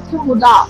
听不到。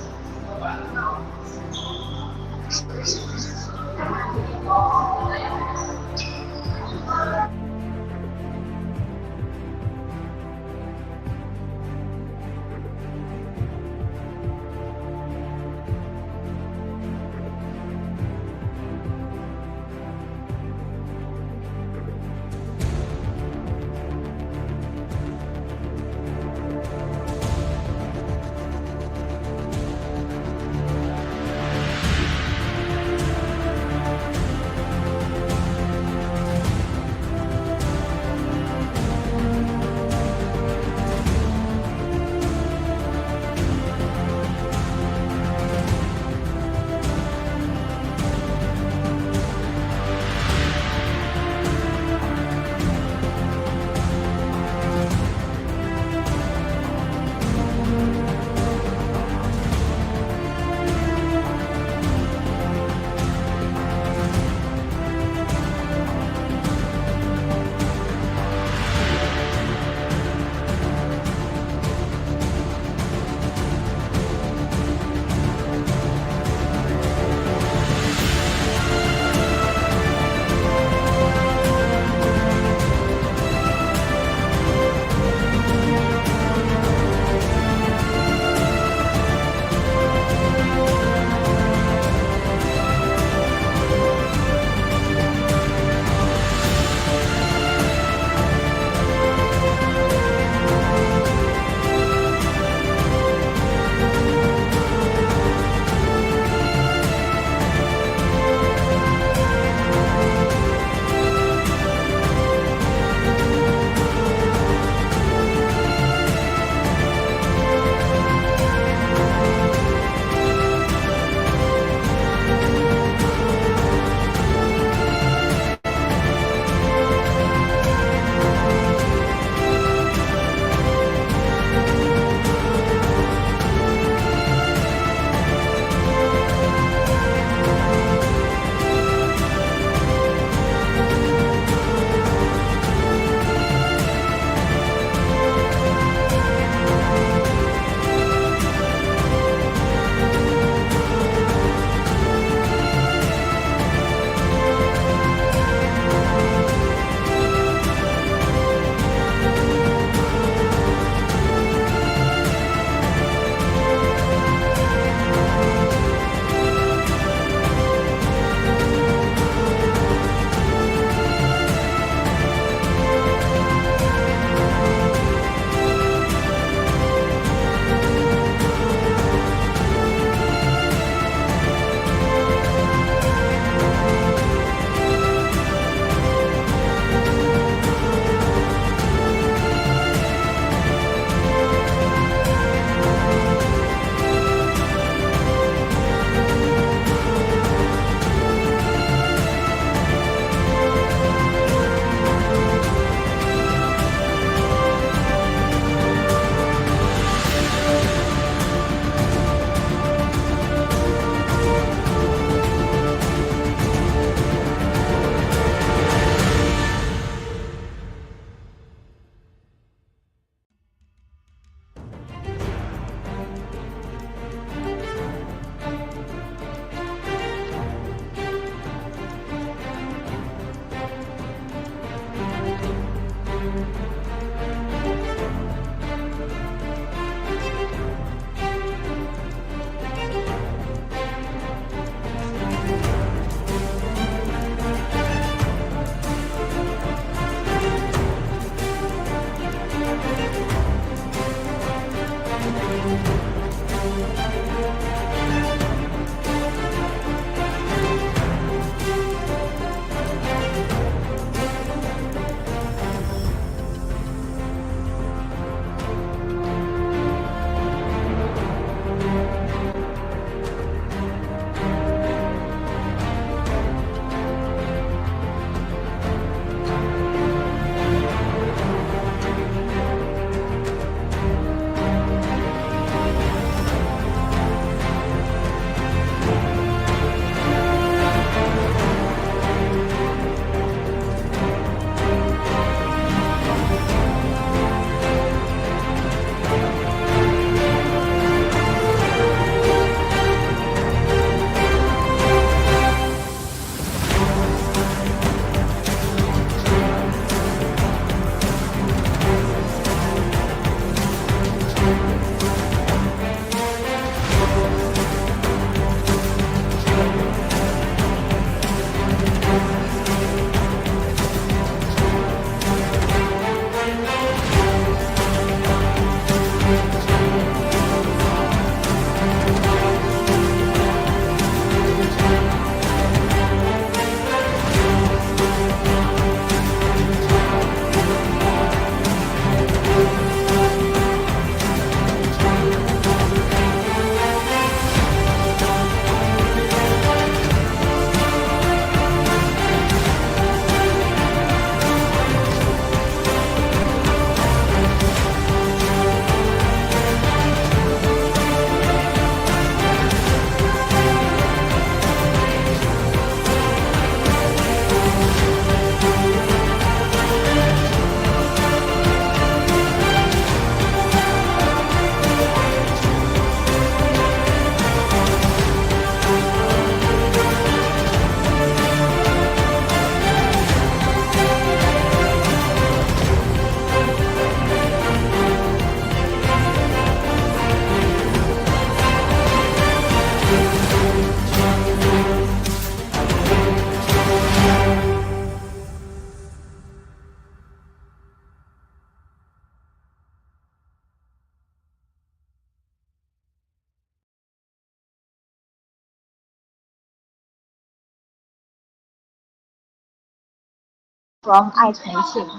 from iChongqing.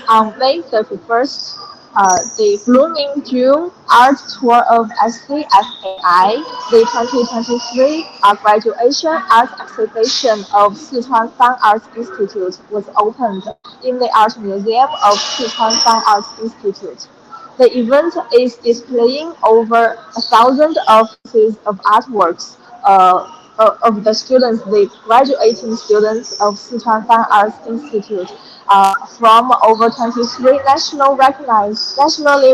On May 31st, the Blooming June Art Tour of SCFAI, the 2023 graduation art exhibition of Sichuan Fine Arts Institute was opened in the Art Museum of Sichuan Fine Arts Institute. The event is displaying over 1,000 of pieces of artworks of the students, the graduating students of Sichuan Fine Arts Institute from over 23 nationally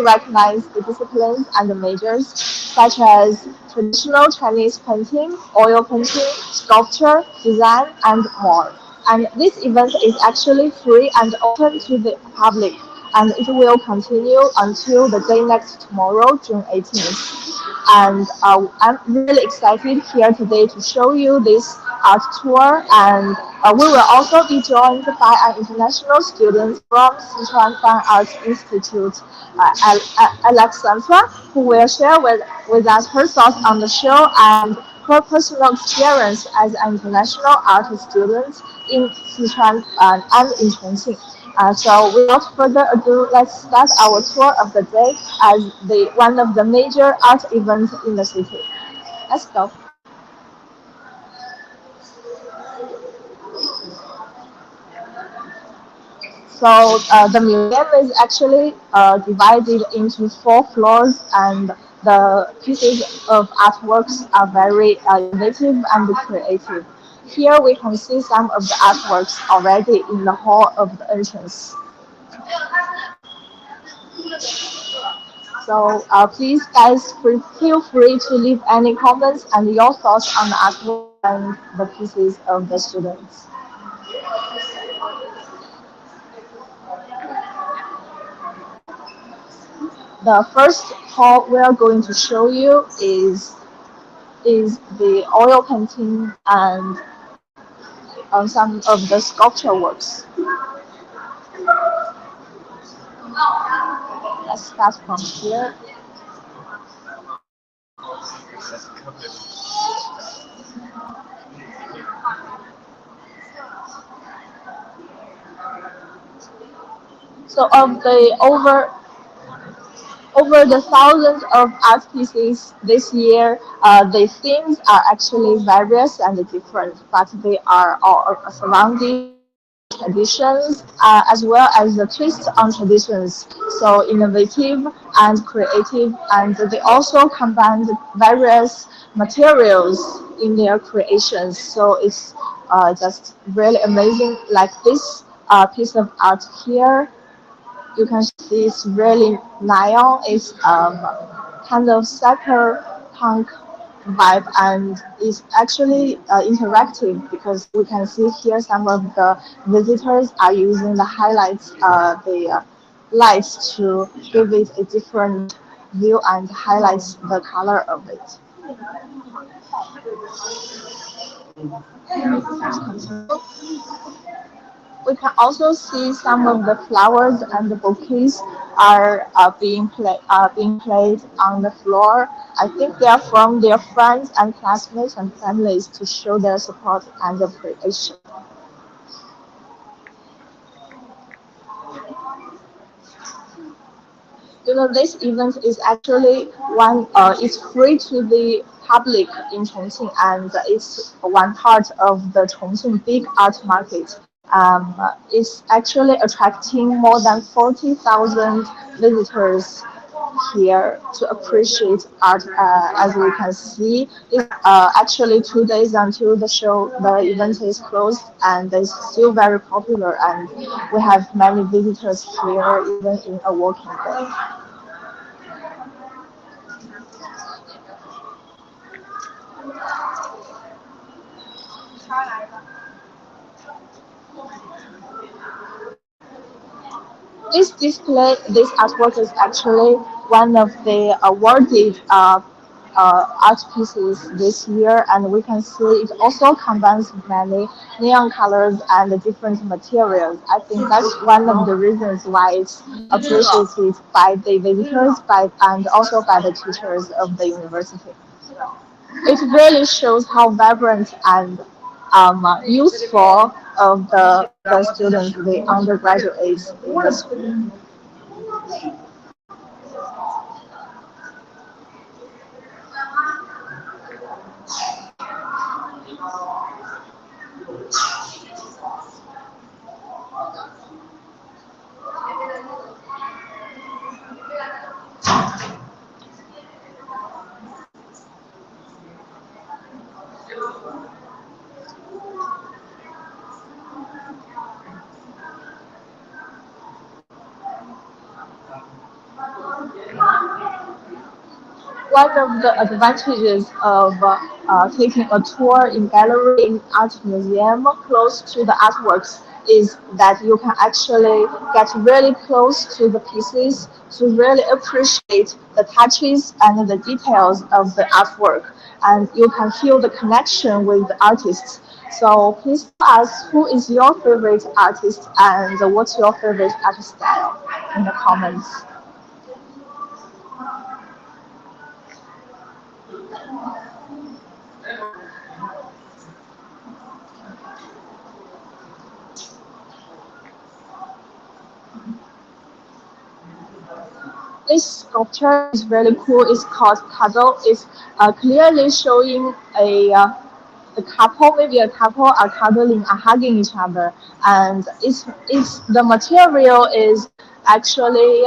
recognized disciplines and majors such as traditional Chinese painting, oil painting, sculpture, design, and more. And this event is actually free and open to the public, and it will continue until the day next tomorrow, June 18th. And I'm really excited here today to show you this art tour, and we will also be joined by an international student from Sichuan Fine Arts Institute, Aleksandra, who will share with us her thoughts on the show and her personal experience as an international art student in Sichuan and in Chongqing. So without further ado, let's start our tour of the day as the one of the major art events in the city. Let's go. So the museum is actually divided into four floors, and the pieces of artworks are very innovative and creative. Here we can see some of the artworks already in the hall of the entrance. So please, guys, feel free to leave any comments and your thoughts on the artwork and the pieces of the students. The first hall we are going to show you is the oil painting and some of the sculpture works. Let's start from here. So of the over the thousands of art pieces this year, the themes are actually various and different, but they are all surrounding traditions as well as the twist on traditions. So innovative and creative, and they also combine various materials in their creations. So it's just really amazing. Like this piece of art here, you can see it's really neon. It's kind of cyberpunk vibe, and it's actually interactive because we can see here some of the visitors are using the highlights, the lights to give it a different view and highlights the color of it. We can also see some of the flowers and the bouquets are being played on the floor. I think they are from their friends and classmates and families to show their support and appreciation. You know, this event is actually it's free to the public in Chongqing, and it's one part of the Chongqing big art market. It's actually attracting more than 40,000 visitors here to appreciate art. As we can see, it's actually 2 days until the event is closed, and it's still very popular. And we have many visitors here, even in a working day. This artwork is actually one of the awarded art pieces this year, and we can see it also combines many neon colors and different materials. I think that's one of the reasons why it's appreciated by the visitors, and also by the teachers of the university. It really shows how vibrant and useful of the students, the undergraduates in the school. One of the advantages of taking a tour in gallery in art museum close to the artworks is that you can actually get really close to the pieces to really appreciate the touches and the details of the artwork, and you can feel the connection with the artists. So please tell us who is your favorite artist and what's your favorite art style in the comments. This sculpture is really cool. It's called Cuddle. It's clearly showing a couple, maybe a couple are cuddling, are hugging each other, and it's the material is actually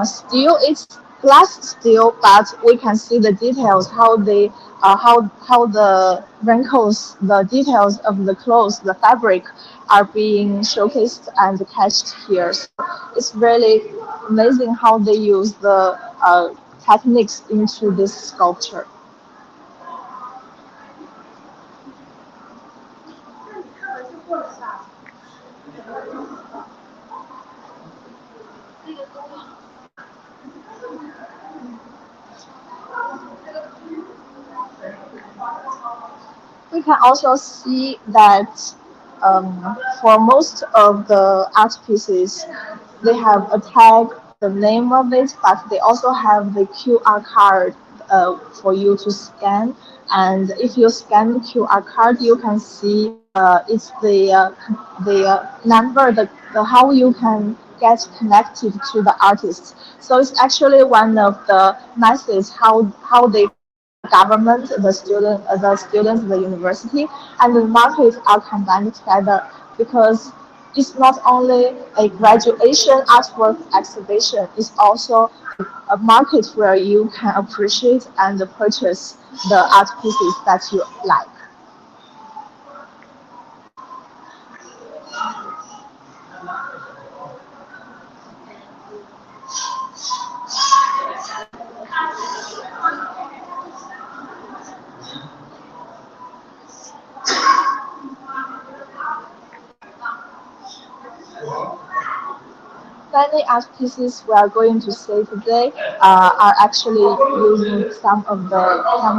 steel. It's glass steel, but we can see the details how they how the wrinkles, the details of the clothes, the fabric are being showcased and catched here. So it's really amazing how they use the techniques into this sculpture. We can also see that for most of the art pieces, they have a tag, the name of it, but they also have the QR card for you to scan. And if you scan the QR card, you can see it's the number, the how you can get connected to the artist. So it's actually one of the methods how they government, the students, the university, and the market are combined together because it's not only a graduation artwork exhibition, it's also a market where you can appreciate and purchase the art pieces that you like. Many art pieces we are going to see today are actually using some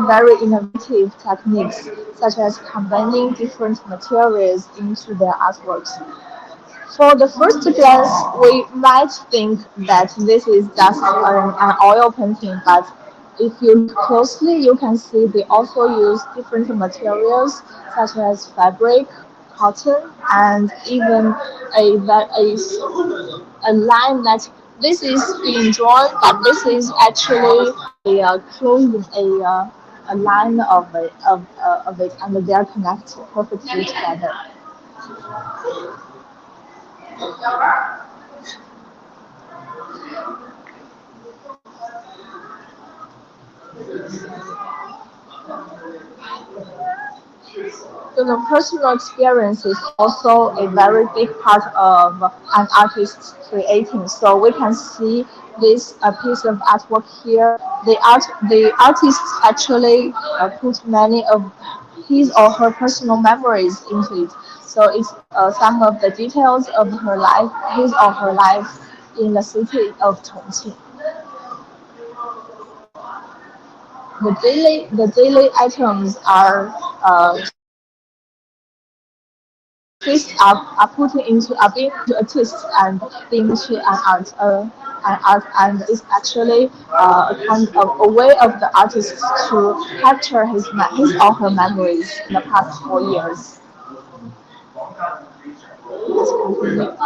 very innovative techniques, such as combining different materials into their artworks. For the first glance, we might think that this is just an oil painting, but if you look closely, you can see they also use different materials such as fabric, cotton, and even a line that this is being drawn, but this is actually closing a line of it, and they are connected perfectly together. So the personal experience is also a very big part of an artist's creating. So we can see this piece of artwork here. The artist actually put many of his or her personal memories into it. So it's some of the details of her life, his or her life in the city of Chongqing. The daily items are put into are being to a twist and being to an art. and it's actually a kind of a way of the artist to capture his or her memories in the past 4 years. Let's continue.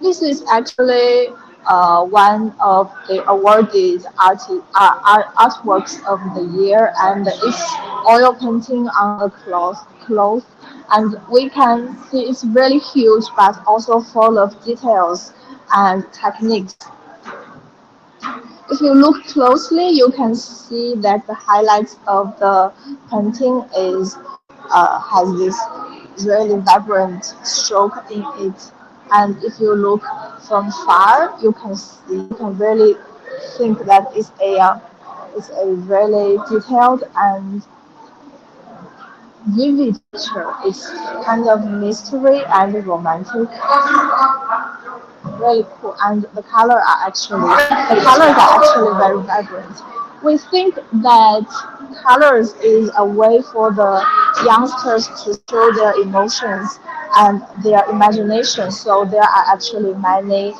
This is actually one of the awarded artworks of the year, and it's oil painting on a cloth, and we can see it's really huge, but also full of details and techniques. If you look closely, you can see that the highlights of the painting is has this really vibrant stroke in it. And if you look from far, you can really think that it's a really detailed and vivid picture. It's kind of mystery and romantic, really cool, and the colors are actually very vibrant. We think that colors is a way for the youngsters to show their emotions and their imagination. So there are actually many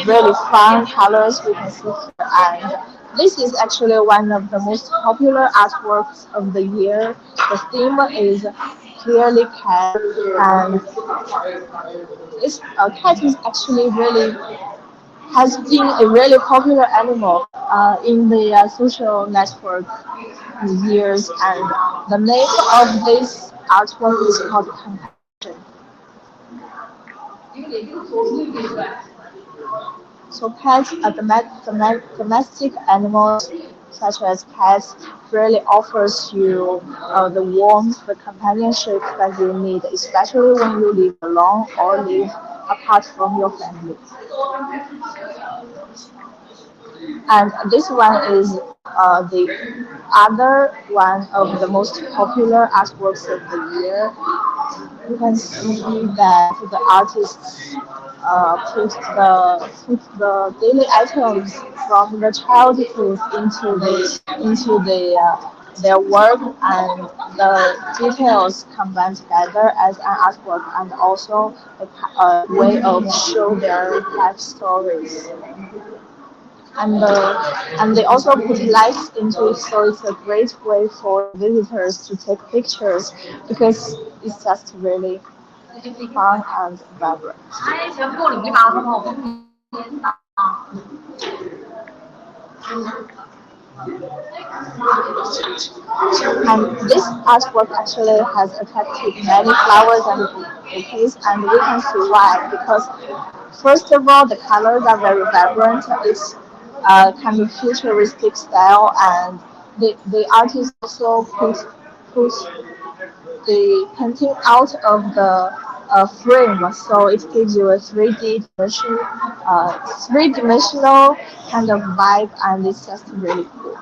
really fun colors we can see here, and this is actually one of the most popular artworks of the year. The theme is clearly cat, and cat is actually really has been a really popular animal in the social network years, and the name of this artwork is called compassion. So cats are domestic animals such as cats really offers you the warmth, the companionship that you need, especially when you live alone or live apart from your family. And this one is the other one of the most popular artworks of the year. You can see that the artists put the daily items from the childhood into their work, and the details combined together as an artwork, and also a way of show their life stories. And they also put lights into it, so it's a great way for the visitors to take pictures because it's just really fun and vibrant. And this artwork actually has attracted many flowers and bouquets, and we can see why. Because first of all, the colors are very vibrant. It's kind of futuristic style, and the artist also put the painting out of the frame, so it gives you a 3D dimensional kind of vibe, and it's just really cool.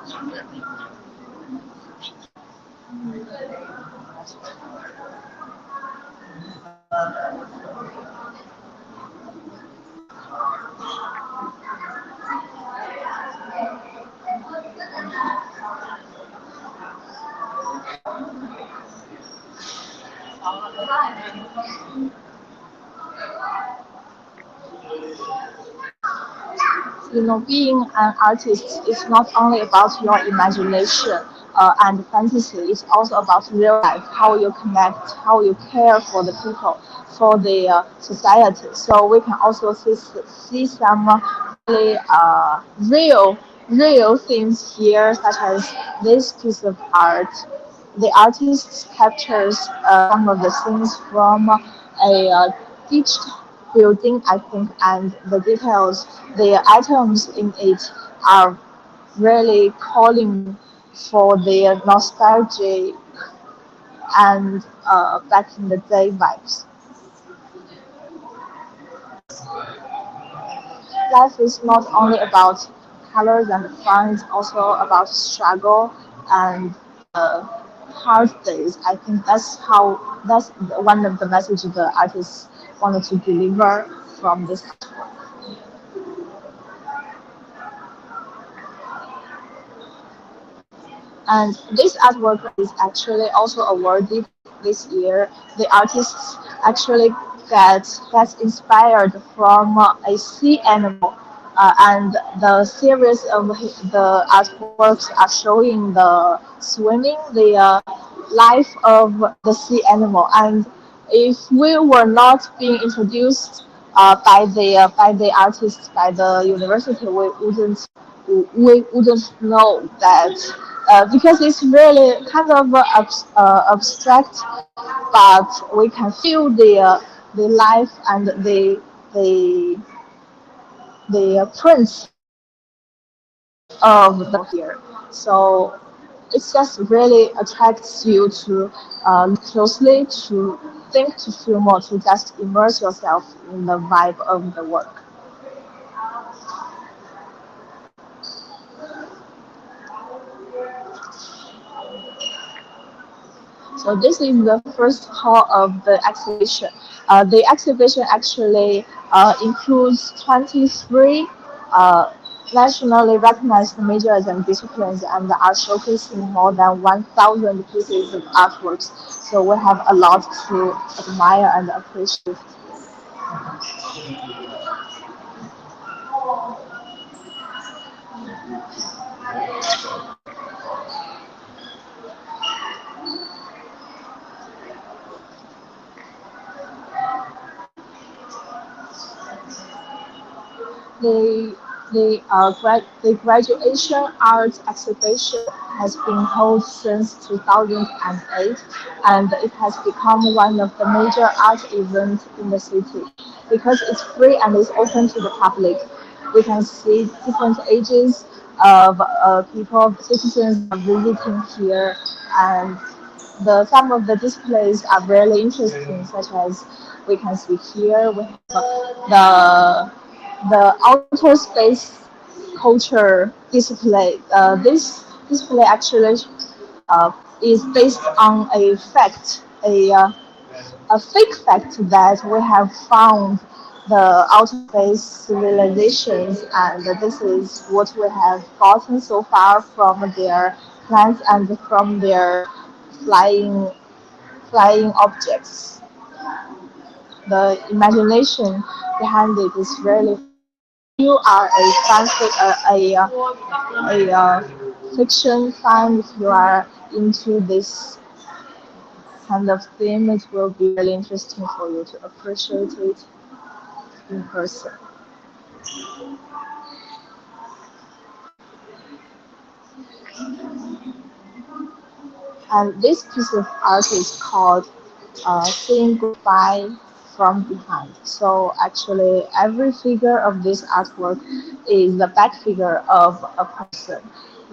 Being an artist is not only about your imagination and fantasy. It's also about real life, how you connect, how you care for the people, for the society. So we can also see some really real things here, such as this piece of art. The artist captures some of the scenes from a beach building, I think, and the details, the items in it are really calling for their nostalgia and back in the day vibes. Life is not only about colors and fun. It's also about struggle and hard days. I think that's one of the messages the artists wanted to deliver from this. And this artwork is actually also awarded this year. The artists actually gets inspired from a sea animal, and the series of the artworks are showing the swimming, the life of the sea animal. And if we were not being introduced by the artists by the university, we wouldn't know that because it's really kind of abstract, but we can feel the life and the the prints of the here. So it just really attracts you to look closely, to think, to feel more, to just immerse yourself in the vibe of the work. So this is the first hall of the exhibition. The exhibition actually includes 23 uh, nationally recognized majors and disciplines and are showcasing more than 1,000 pieces of artworks. So we have a lot to admire and appreciate. The the graduation art exhibition has been held since 2008, and it has become one of the major art events in the city because it's free and it's open to the public. We can see different ages of people, citizens are visiting here, and the some of the displays are really interesting, such as we can see here we have the outer space culture display. This display actually uh, is based on a fake fact that we have found the outer space civilizations, and this is what we have gotten so far from their plans and from their flying flying objects. The imagination behind it is really fun. If you are a fiction fan, if you are into this kind of theme, it will be really interesting for you to appreciate it in person. And this piece of art is called Saying Goodbye from Behind. So actually, every figure of this artwork is the back figure of a person.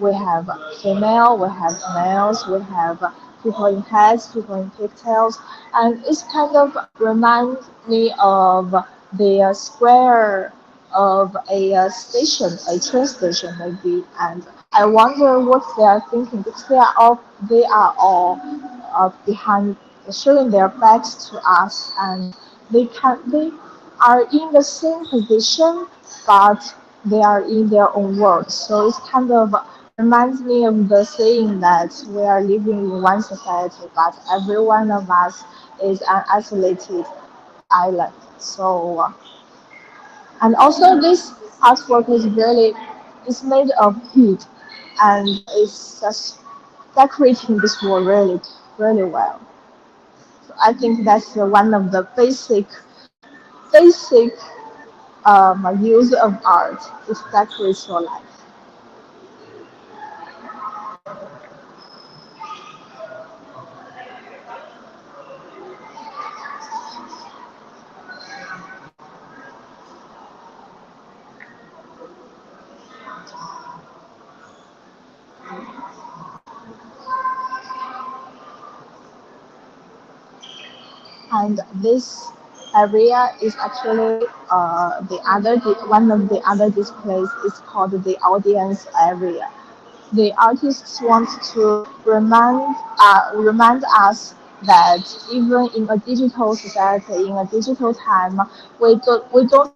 We have female, we have males, we have people in hats, people in pigtails, and it's kind of reminds me of the square of a station, a train station maybe, and I wonder what they are thinking because they are all behind, showing their backs to us, and they are in the same position, but they are in their own world. So it's kind of reminds me of the saying that we are living in one society, but every one of us is an isolated island. So and also this artwork is really it's made of wood and it's just decorating this wall really well. So I think that's one of the basic use of art is decorate your life. And this area is actually one of the other displays is called the audience area. The artists want to remind us that even in a digital society, in a digital time, we don't have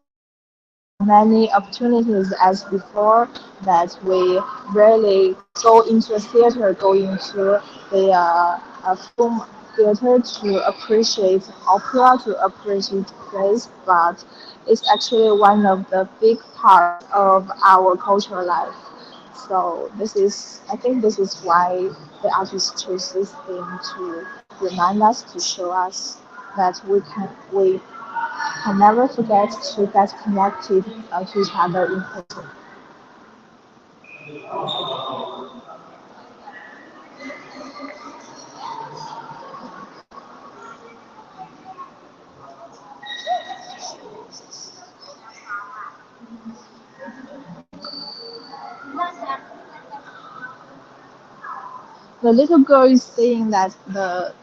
as many opportunities as before, that we rarely go into a theater, go into the film theater to appreciate opera, to appreciate plays, but it's actually one of the big parts of our cultural life. So I think this is why the artist chose this theme to remind us, to show us that we can never forget to get connected to each other in person. The little girl is saying that the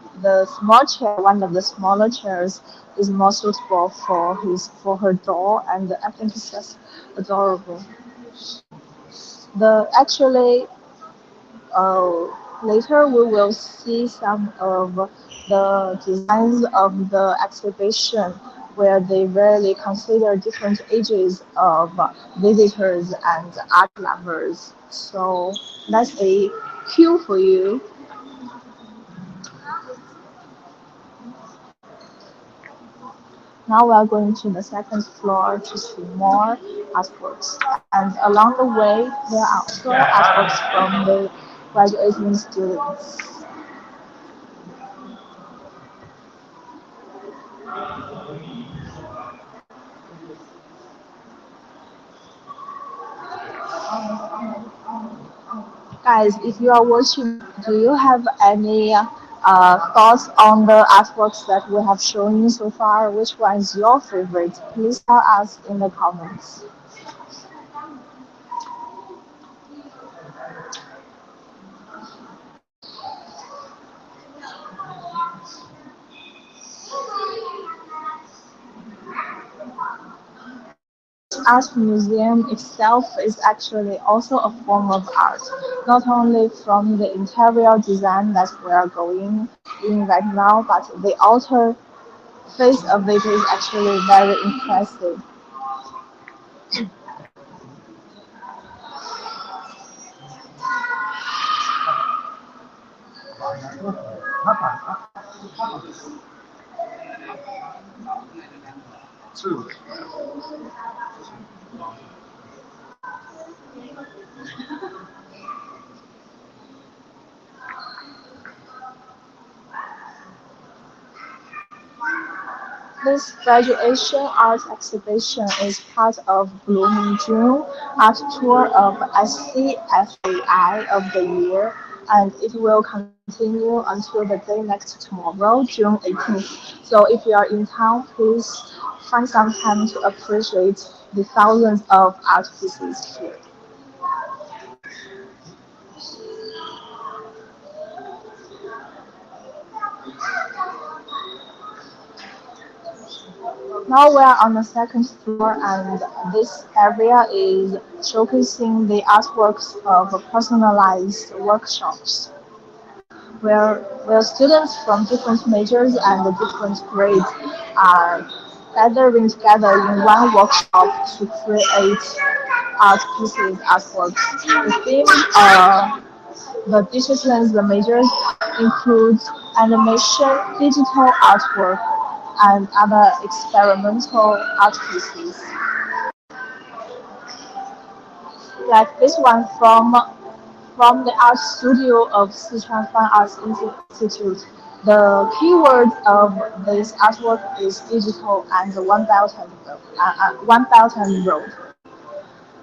small chair, one of the smaller chairs, is more suitable for her doll, and I think it's just adorable. The actually uh, Later we will see some of the designs of the exhibition, where they really consider different ages of visitors and art lovers. So that's a cue for you. Now we are going to the second floor to see more artworks. And along the way, there are also artworks from the graduating students. Guys, if you are watching, do you have any thoughts on the artworks that we have shown you so far? Which one is your favorite? Please tell us in the comments. This art museum itself is actually also a form of art, not only from the interior design that we are going in right now, but the outer face of it is actually very impressive. This graduation art exhibition is part of Blooming June art tour of SCFAI of the year, and it will continue until the day next tomorrow, June 18th. So if you are in town, please find some time to appreciate the thousands of art pieces here. Now we are on the second floor, and this area is showcasing the artworks of personalized workshops, where students from different majors and different grades are gathering together in one workshop to create art pieces, artworks. The theme the disciplines, the majors include animation, digital artwork, and other experimental art pieces. Like this one from the art studio of Sichuan Fine Arts Institute. The keyword of this artwork is digital and one belt and road.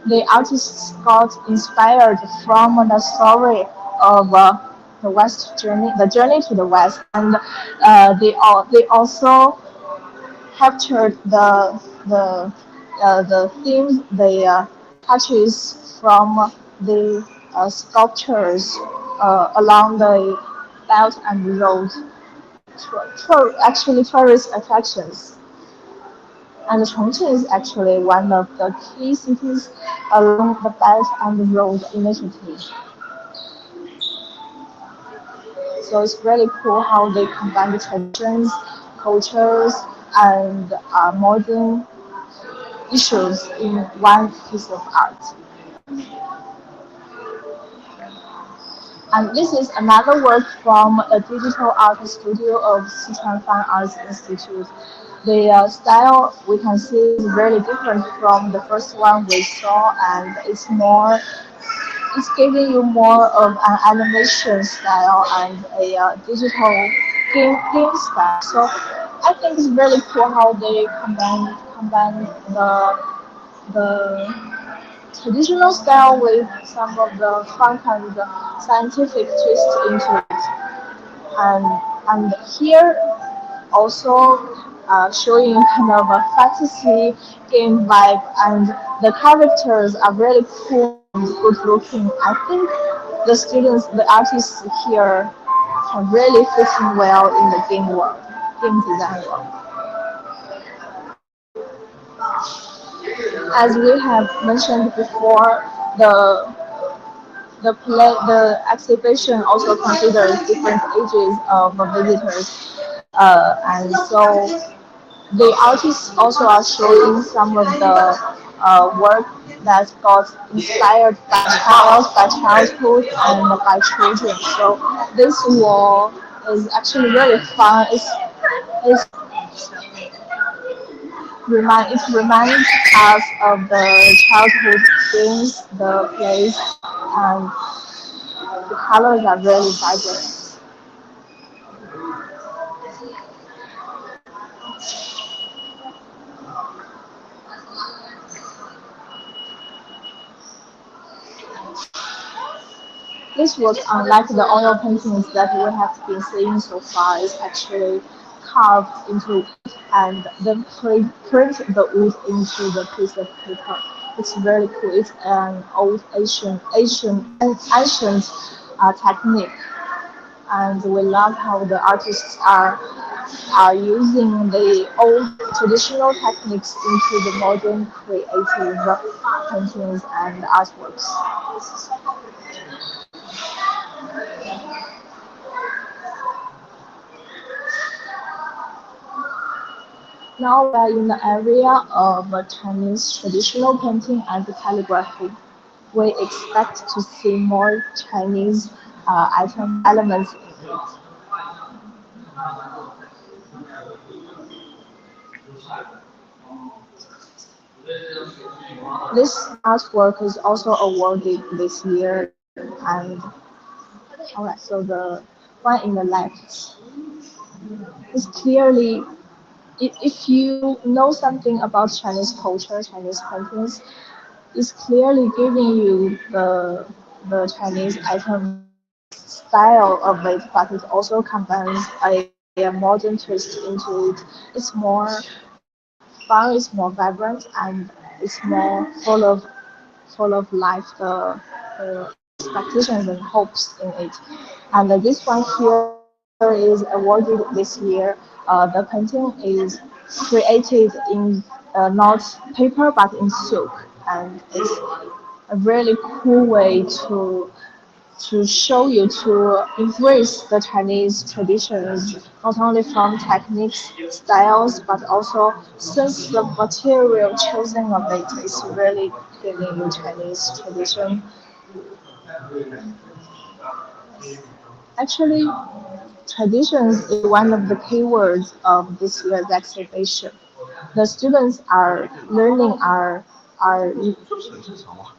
The artists got inspired from the story of the journey to the West, and they also captured the themes, the touches from the sculptures along the Belt and Road, actually tourist attractions. And Chongqing is actually one of the key cities along the Belt and Road Initiative. So it's really cool how they combine the traditions, cultures, and modern issues in one piece of art. And this is another work from a digital art studio of Sichuan Fine Arts Institute. The style we can see is really different from the first one we saw, and it's giving you more of an animation style and a digital game style. So I think it's really cool how they combine the traditional style with some of the fun and scientific twist into it. And and here also showing kind of a fantasy game vibe, and the characters are really cool and good looking. I think the artists here can really fit in well in the game design world. As we have mentioned before, the the exhibition also considers different ages of visitors, and so the artists also are showing some of the work that got inspired by childhood and by children. So this wall is actually really fun. It's it reminds us of the childhood games, the plays, and the colors are really vibrant. This work, unlike the oil paintings that we have been seeing so far, is actually carved into wood and then print the wood into the piece of paper. It's very cool. It's an old ancient technique, and we love how the artists are using the old traditional techniques into the modern creative paintings and artworks. Now we are in the area of Chinese traditional painting and calligraphy. We expect to see more Chinese item elements in it. This artwork is also awarded this year, and alright, so the one in the left is clearly if you know something about Chinese culture, Chinese paintings, it's clearly giving you the Chinese item style of it, but it also combines a modern twist into it. It's more fun, it's more vibrant, and it's more full of life, the expectations and hopes in it. And this one here is awarded this year. The painting is created in not paper but in silk, and it's a really cool way to show you to embrace the Chinese traditions, not only from techniques, styles, but also since the material chosen of it is really giving you Chinese tradition. Actually, traditions is one of the keywords of this year's exhibition. The students are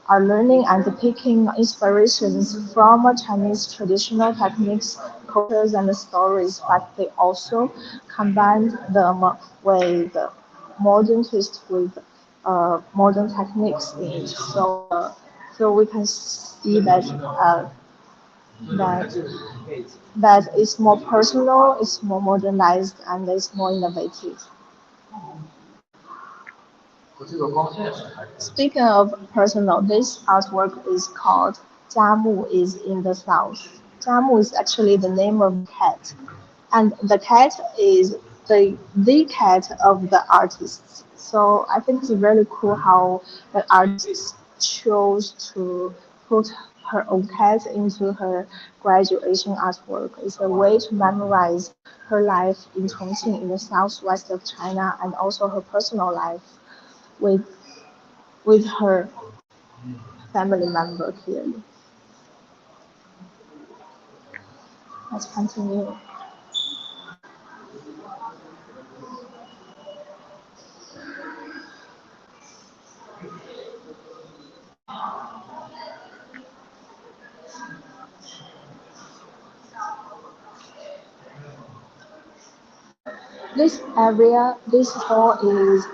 are learning and picking inspirations from Chinese traditional techniques, cultures, and stories, but they also combined them with modern twist with modern techniques in it. So we can see that that it's more personal, it's more modernized, and it's more innovative. Speaking of personal, this artwork is called Jiamu is in the South. Jiamu is actually the name of the cat, and the cat is the cat of the artist. So I think it's really cool how the artist chose to put her own cat into her graduation artwork. It's a way to memorize her life in Chongqing in the southwest of China and also her personal life with with her family member clearly. Let's continue. This area, this hall is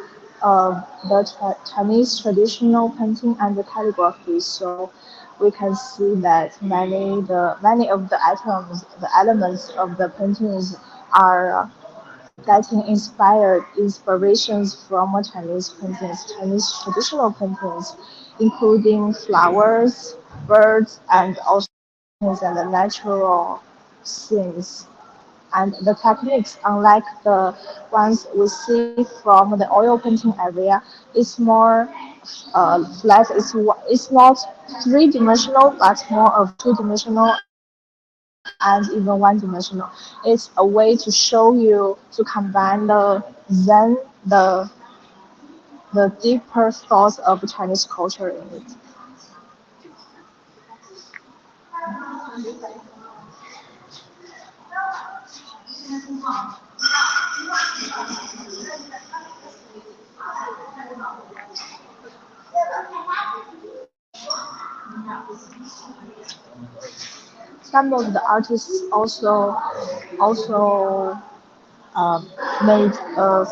Chinese traditional painting and the calligraphy. So we can see that many of the items, the elements of the paintings are getting inspirations from Chinese paintings, Chinese traditional paintings, including flowers, birds, and also and the natural scenes. And the techniques, unlike the ones we see from the oil painting area, is more flat. It's not three-dimensional, but more of two-dimensional and even one-dimensional. It's a way to show you to combine the Zen, the deeper thoughts of Chinese culture in it. Some of the artists also um, made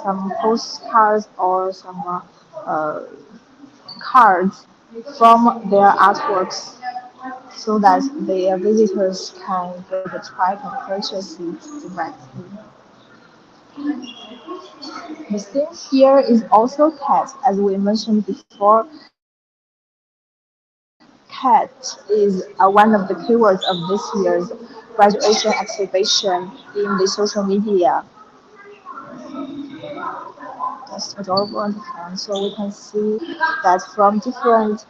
some postcards or some cards from their artworks so that their visitors can go to the tribe and purchase it directly. The theme here is also cat. As we mentioned before, cat is one of the keywords of this year's graduation exhibition in the social media. That's adorable and fun. So we can see that from different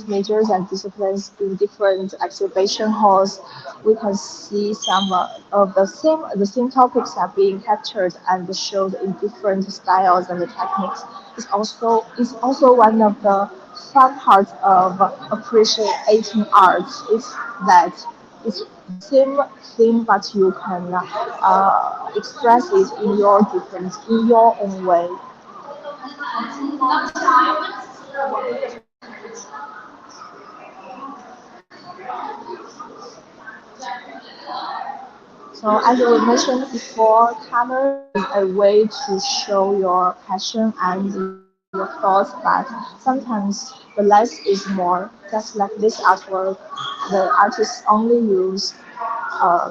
majors and disciplines in different exhibition halls, we can see some of the same topics are being captured and showed in different styles and techniques. It's also one of the fun parts of appreciating art is that it's the same thing, but you can express it in your own way. So as we mentioned before, color is a way to show your passion and your thoughts, but sometimes the less is more. Just like this artwork, the artist only used uh,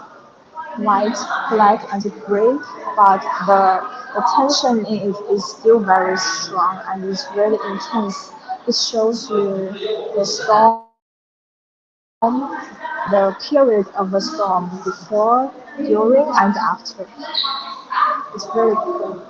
white, black, and gray, but the tension in it is still very strong and it's really intense. It shows you the storm, the period of the storm before, during, and after. It's very cool.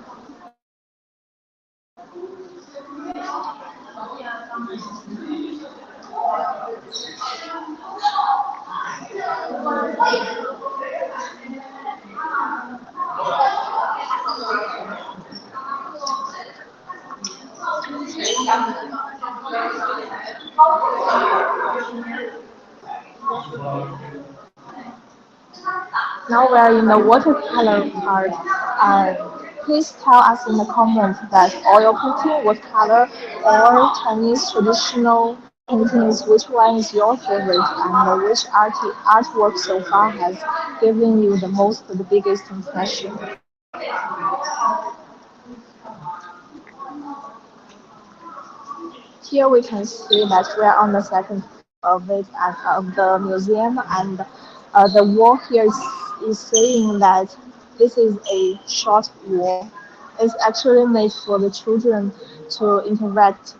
Now we are in the watercolor part. Please tell us in the comments that oil painting, watercolor, or Chinese traditional paintings, which one is your favorite and which artwork so far has given you the biggest impression. Here we can see that we are on the second floor of it of the museum, and the wall here is saying that this is a short wall. It's actually made for the children to interact.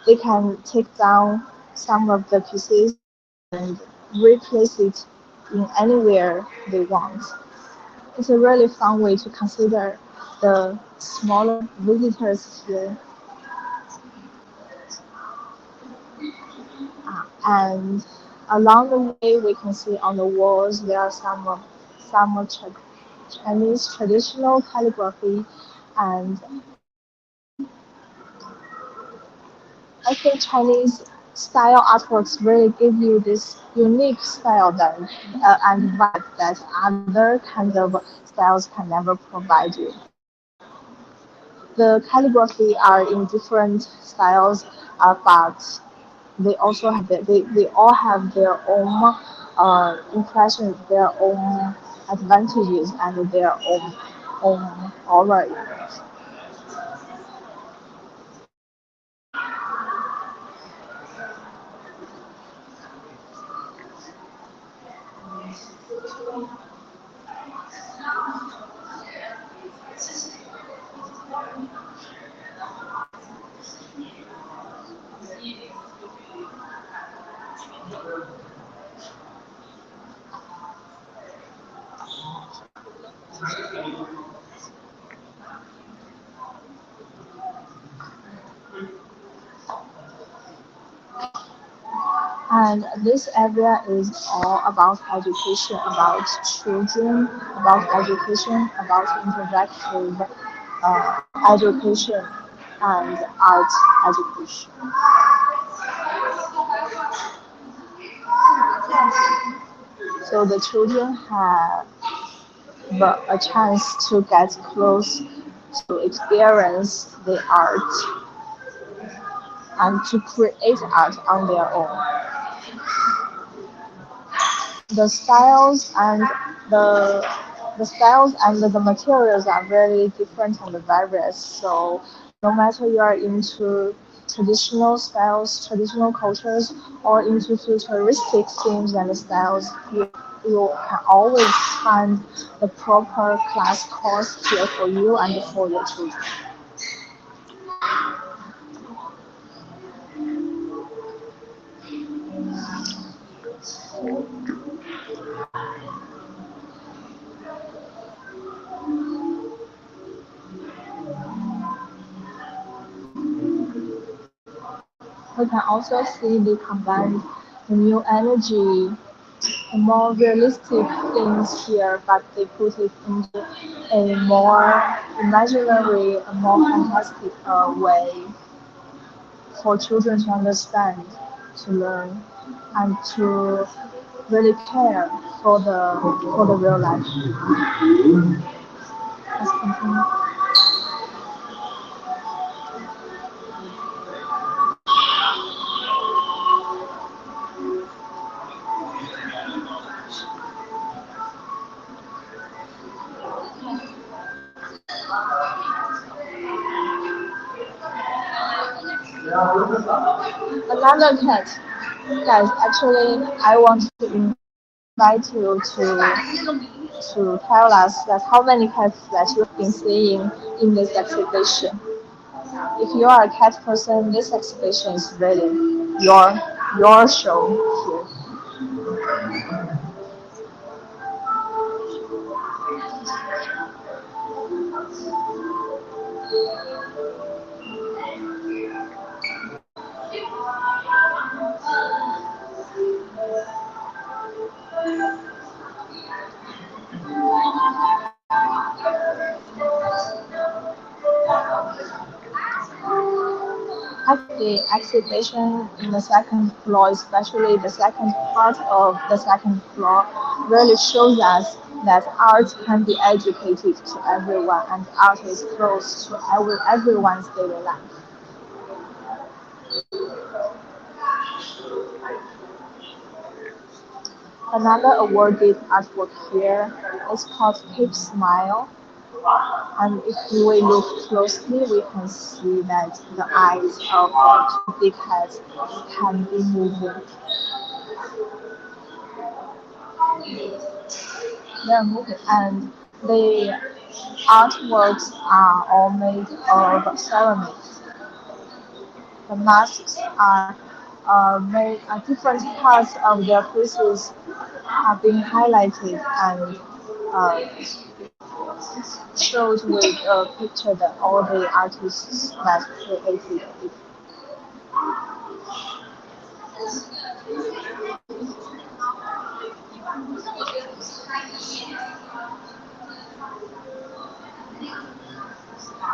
They can take down some of the pieces and replace it in anywhere they want. It's a really fun way to consider the smaller visitors here. And along the way, we can see on the walls there are Chinese traditional calligraphy, and I think Chinese style artworks really give you this unique style and vibe that other kinds of styles can never provide you. The calligraphy are in different styles, but they all have their own impressions, their own advantages, and their own aura. And this area is all about education, about children, about education, about interactive education and art education. So the children have a chance to get close to experience the art and to create art on their own. The styles and the the styles and the materials are very different and various. So no matter you are into traditional styles, traditional cultures, or into futuristic themes and styles, you can always find the proper class course here for you and for your children. We can also see they combine the new energy, the more realistic things here, but they put it into a more imaginary, a more fantastic way for children to understand, to learn, and to really care for the real life. Let's continue. Another cat. Guys, actually, I want to invite you to tell us that how many cats that you've been seeing in this exhibition. If you are a cat person, this exhibition is really your show here. The exhibition in the second floor, especially the second part of the second floor, really shows us that art can be educated to everyone and art is close to everyone's daily life. Another awarded artwork here is called Keep Smile. And if we look closely, we can see that the eyes of the two big heads can be moving. They're moving, and the artworks are all made of ceramics. The masks are made. Different parts of their faces are being highlighted and uh, shows with a picture that all the artists have created.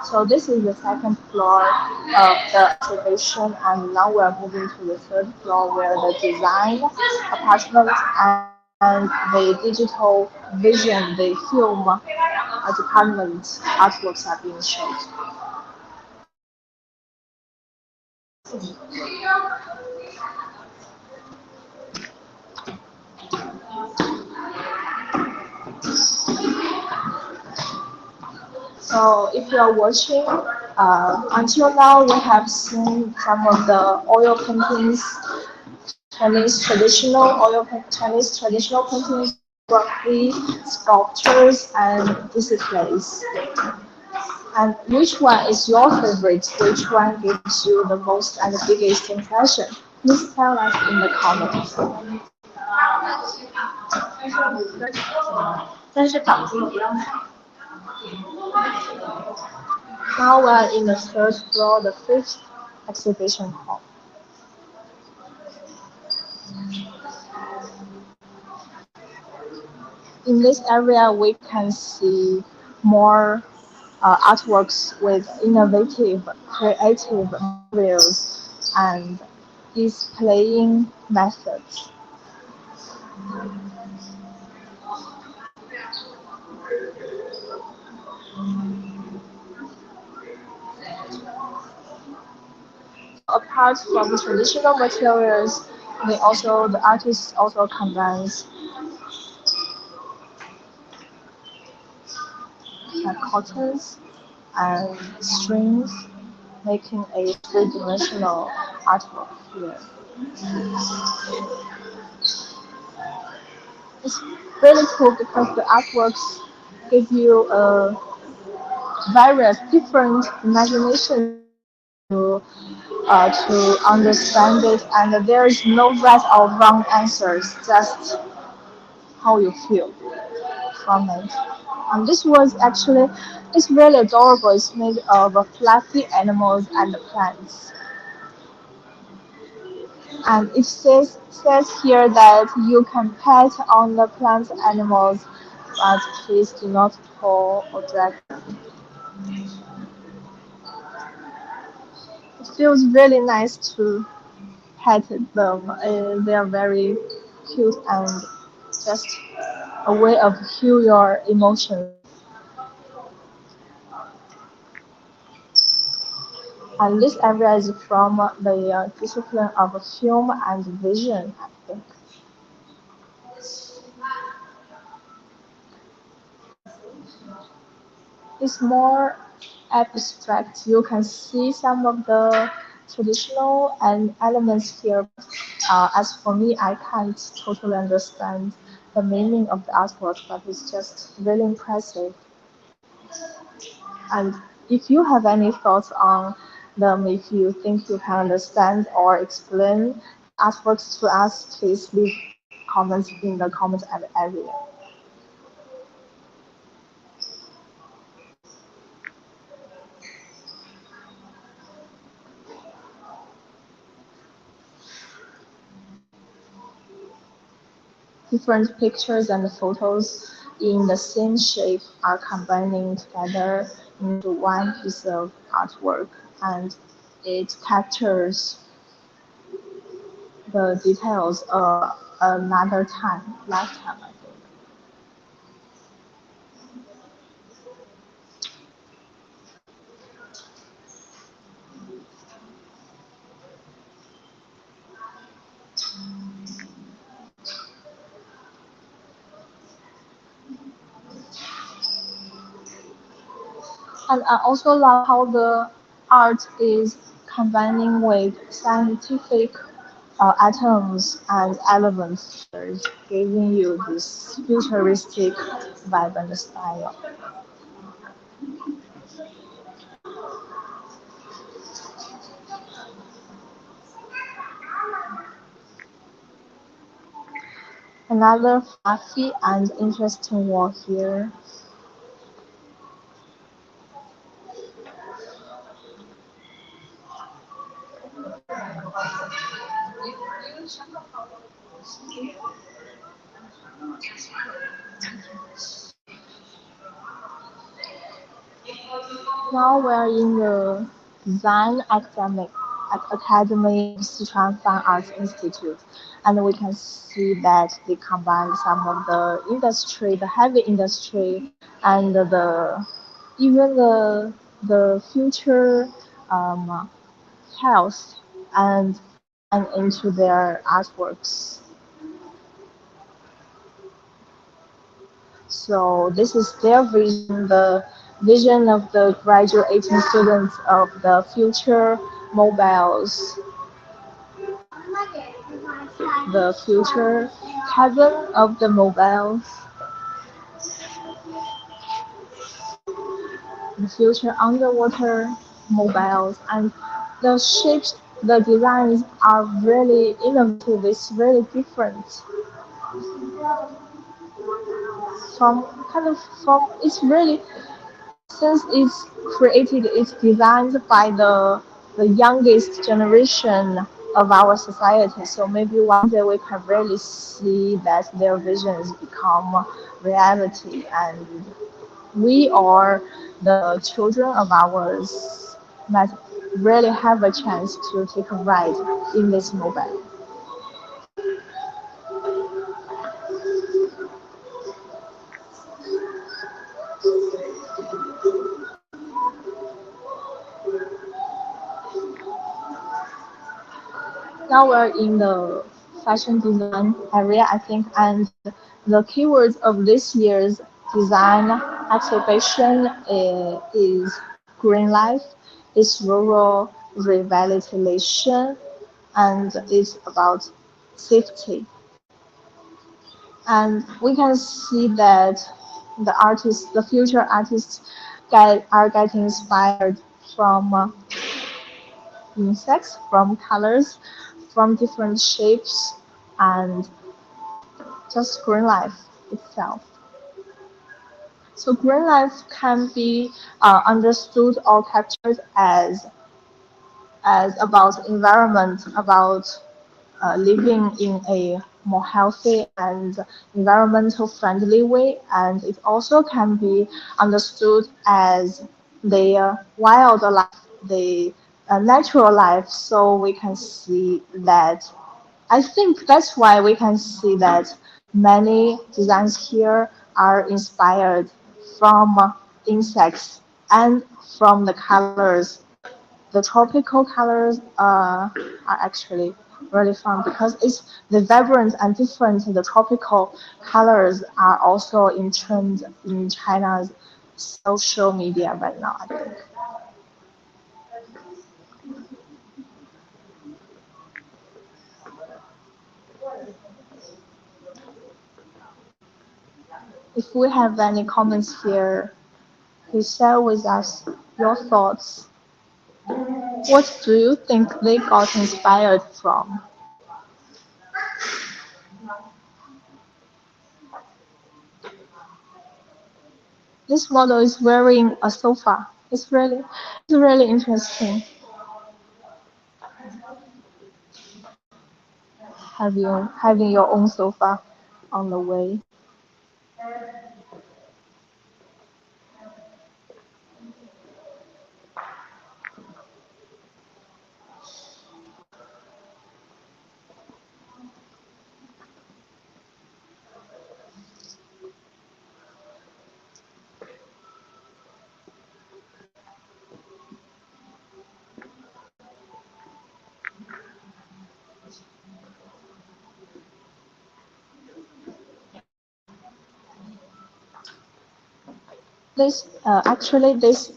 So this is the second floor of the exhibition, and now we are moving to the third floor where the design, apartment, and the digital vision, the film department artworks are being showed. So if you are watching, until now we have seen some of the oil paintings, Chinese traditional paintings, calligraphy, sculptures, and displays. And which one is your favorite? Which one gives you the most and the biggest impression? Please tell us in the comments. 真是搞定。 Now we are in the third floor, the fifth exhibition hall. In this area, we can see more artworks with innovative, creative materials and displaying methods. So apart from traditional materials, the artists also combines cottons and strings, making a three-dimensional artwork here. It's really cool because the artworks give you a various different imaginations to understand it, and there is no right or wrong answers, just how you feel from it. And this was actually, it's really adorable. It's made of fluffy animals and plants. And it says here that you can pet on the plants animals, but please do not pull or drag them. It feels really nice to pet them. They are very cute and just a way of heal your emotions. And this area is from the discipline of film and vision, I think. It's more abstract. You can see some of the traditional and elements here, but as for me, I can't totally understand the meaning of the artwork, but it's just really impressive. And if you have any thoughts on them, if you think you can understand or explain the artworks to us, please leave comments in the comment area. Different pictures and photos in the same shape are combining together into one piece of artwork, and it captures the details of another time, lifetime, I think. And I also love how the art is combining with scientific atoms and elements, giving you this futuristic vibe and style. Another fluffy and interesting wall here. Now we're in the Design Academy of Sichuan Fine Arts Institute, and we can see that they combine some of the industry, the heavy industry, and even the future health and design into their artworks. So this is their vision, the vision of the graduating students of the future mobiles, the future cabin of the mobiles, the future underwater mobiles, and the shapes, the designs are really innovative. It's really different from kind of from. It's really since it's created, it's designed by the youngest generation of our society. So maybe one day we can really see that their visions become reality, and we or the children of ours might really have a chance to take a ride in this mobile. Now we're in the fashion design area, I think, and the keywords of this year's design exhibition is green life, it's rural revitalization, and it's about safety. And we can see that the future artists, are getting inspired from insects, from colors, from different shapes, and just green life itself. So green life can be understood or captured as about environment, about living in a more healthy and environmental friendly way, and it also can be understood as the wildlife, the natural life. So we can see that I think that's why we can see that many designs here are inspired from insects and from the colors. The tropical colors are actually really fun because it's the vibrant and different. The tropical colors are also in trend in China's social media right now, I think. If we have any comments here, please share with us your thoughts. What do you think they got inspired from? This model is wearing a sofa. It's really interesting. Having your own sofa on the way. This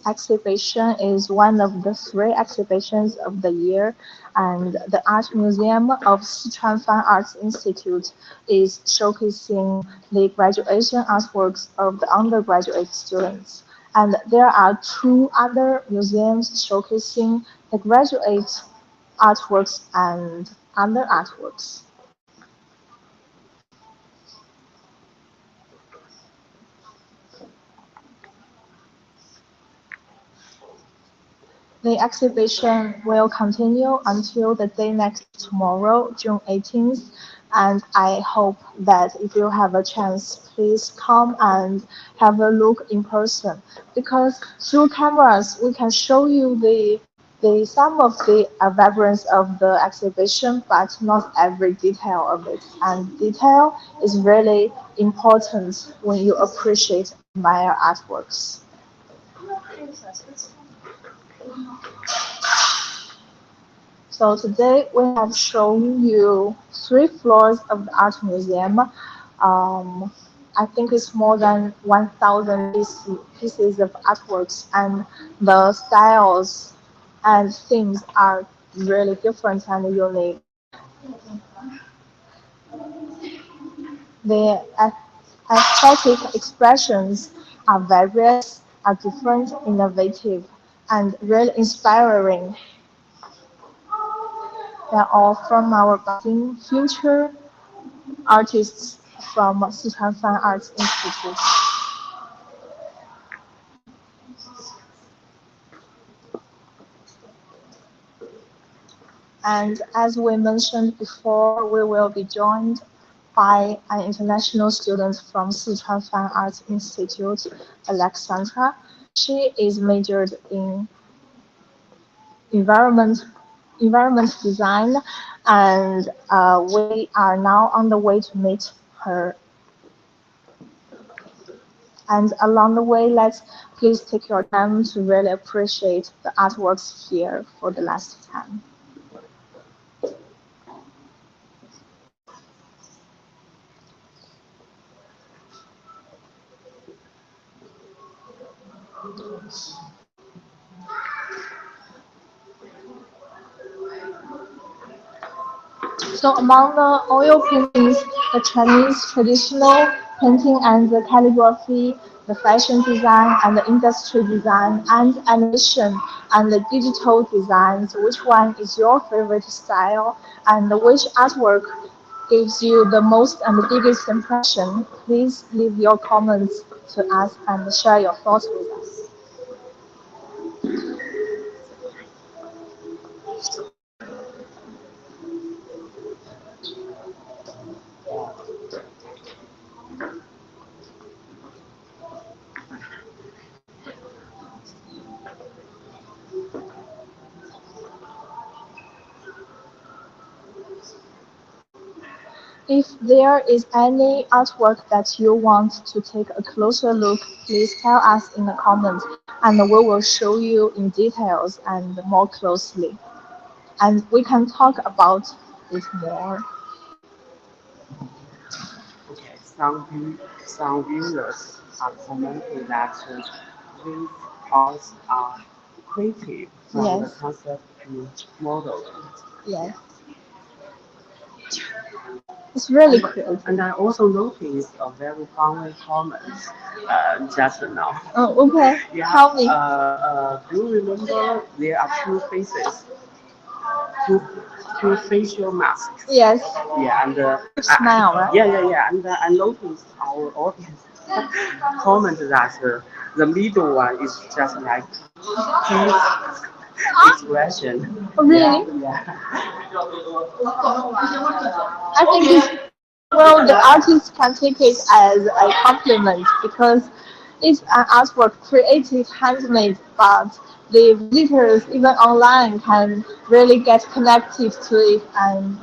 exhibition is one of the three exhibitions of the year, and the Art Museum of Sichuan Fine Arts Institute is showcasing the graduation artworks of the undergraduate students. And there are two other museums showcasing the graduate artworks and other artworks. The exhibition will continue until the day next tomorrow, June 18th, And I hope that if you have a chance, please come and have a look in person. Because through cameras, we can show you the some of the vibrance of the exhibition, but not every detail of it. And detail is really important when you appreciate and admire artworks. So today we have shown you 3 floors of the art museum. I think it's more than 1,000 pieces of artworks, and the styles and themes are really different and unique. The aesthetic expressions are various, are different, innovative, and really inspiring. They are all from our budding future artists from Sichuan Fine Arts Institute. And as we mentioned before, we will be joined by an international student from Sichuan Fine Arts Institute, Aleksandra. She is majored in environment environment design, and we are now on the way to meet her. And along the way, let's please take your time to really appreciate the artworks here for the last time. So among the oil paintings, the Chinese traditional painting and the calligraphy, the fashion design and the industry design and animation and the digital designs, which one is your favorite style and which artwork gives you the most and the biggest impression? Please leave your comments to us and share your thoughts with us. If there is any artwork that you want to take a closer look, please tell us in the comments and we will show you in details and more closely. And we can talk about it more. Okay, some viewers are commenting that these arts are creative from the Yes, concept to modeling. yes. It's really And, creative. and I also noticed a very funny comment just now. Oh, okay. Yeah, Tell me. do you remember there are two faces, two, two facial masks? Yes. Yeah, and Smile, right? yeah, and I noticed our audience comment that the middle one is just like his expression. Oh, Yeah, really? yeah. I think it's, well, the artist can take it as a compliment because it's an artwork created handmade, but the visitors even online can really get connected to it, and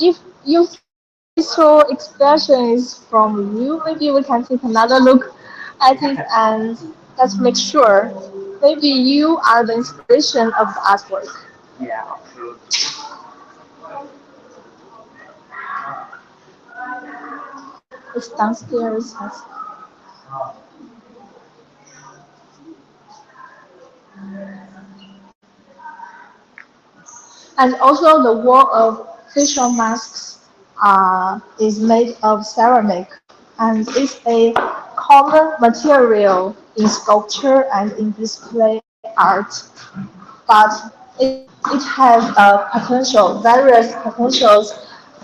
if you think the facial expression is from you, maybe we can take another look at it and let's make sure maybe you are the inspiration of the artwork. Yeah, absolutely. It's downstairs. And also the wall of facial masks is made of ceramic and is a common material in sculpture and in display art. But it has various potentials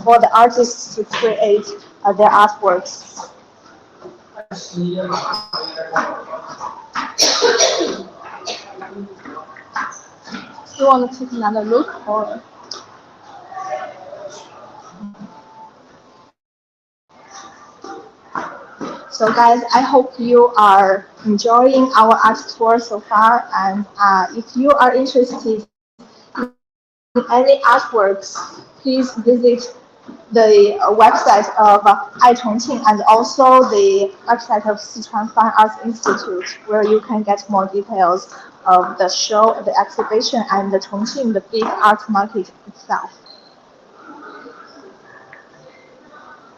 for the artists to create their artworks. You want to take another look or? So guys, I hope you are enjoying our art tour so far. And if you are interested in any artworks, please visit the website of iChongqing and also the website of Sichuan Fine Arts Institute, where you can get more details of the show, the exhibition, and the Chongqing, the big art market itself.